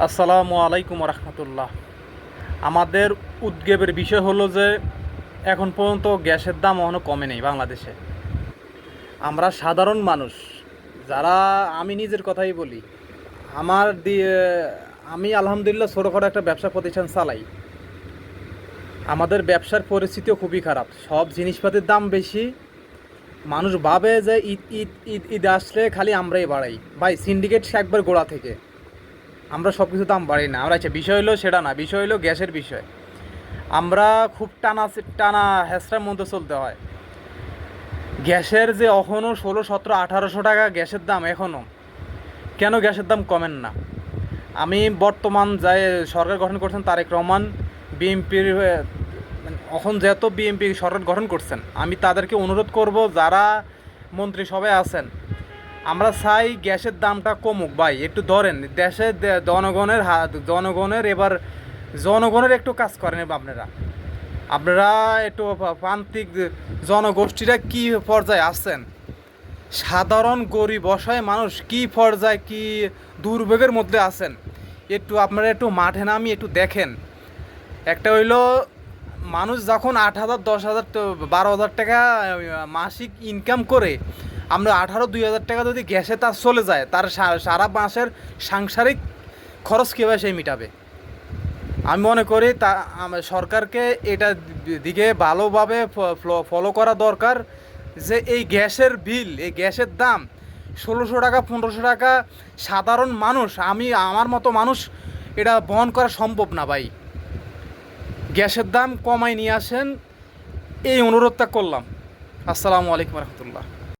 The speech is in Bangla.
আসসালামু আলাইকুম রহমতুল্লাহ। আমাদের উদ্বেগের বিষয় হলো যে এখন পর্যন্ত গ্যাসের দাম এখনও কমে নেই বাংলাদেশে। আমরা সাধারণ মানুষ যারা, আমি নিজের কথাই বলি, আমার দিয়ে আমি আলহামদুলিল্লাহ ছোটোখাটো একটা ব্যবসা প্রতিষ্ঠান চালাই। আমাদের ব্যবসার পরিস্থিতিও খুবই খারাপ, সব জিনিসপাতির দাম বেশি। মানুষ ভাবে যে ঈদ ঈদ ঈদ ঈদ আসলে খালি আমরাই বাড়াই। ভাই, সিন্ডিকেট একবার গোড়া থেকে আমরা সব কিছু দাম বাড়াই না। আমরা বিষয় হলো সেটা না, বিষয় হলো গ্যাসের বিষয়। আমরা খুব টানা টানা হেঁচড়ার মধ্যে চলতে হয়। গ্যাসের যে এখনও 1600, 1700, 1800 টাকা গ্যাসের দাম এখনও, কেন গ্যাসের দাম কমেন না? আমি বর্তমান যাই সরকার গঠন করছেন তারেক রহমান, বিএনপির এখন যেহেতু বিএনপি সরকার গঠন করছেন, আমি তাদেরকে অনুরোধ করব যারা মন্ত্রিসভায় আছেন, আমরা চাই গ্যাসের দামটা কমুক। ভাই, একটু ধরেন দেশের জনগণের এবার জনগণের একটু কাজ করেন। আপনারা আপনারা একটু প্রান্তিক জনগোষ্ঠীরা কি পর্যায়ে আছেন, সাধারণ গরিব অসহায় মানুষ কি পর্যায়ে, কি দুর্ভোগের মধ্যে আছেন, একটু আপনারা একটু মাঠে নামিয়ে একটু দেখেন। একটা হইলো মানুষ যখন 8,000, 10,000, 12,000 টাকা মাসিক ইনকাম করে, আমরা 18-2,000 টাকা যদি গ্যাসে তার চলে যায়, তার সারা মাসের সাংসারিক খরচ কীভাবে সে মেটাবে? আমি মনে করি তা সরকারকে এটা দিকে ভালোভাবে ফলো করা দরকার যে এই গ্যাসের বিল, এই গ্যাসের দাম 1600 টাকা, 1500 টাকা সাধারণ মানুষ, আমার মতো মানুষ এটা বহন করা সম্ভব না। ভাই, গ্যাসের দাম কমাই নিয়ে আসেন, এই অনুরোধটা করলাম। আসসালামু আলাইকুম রহমতুল্লাহ।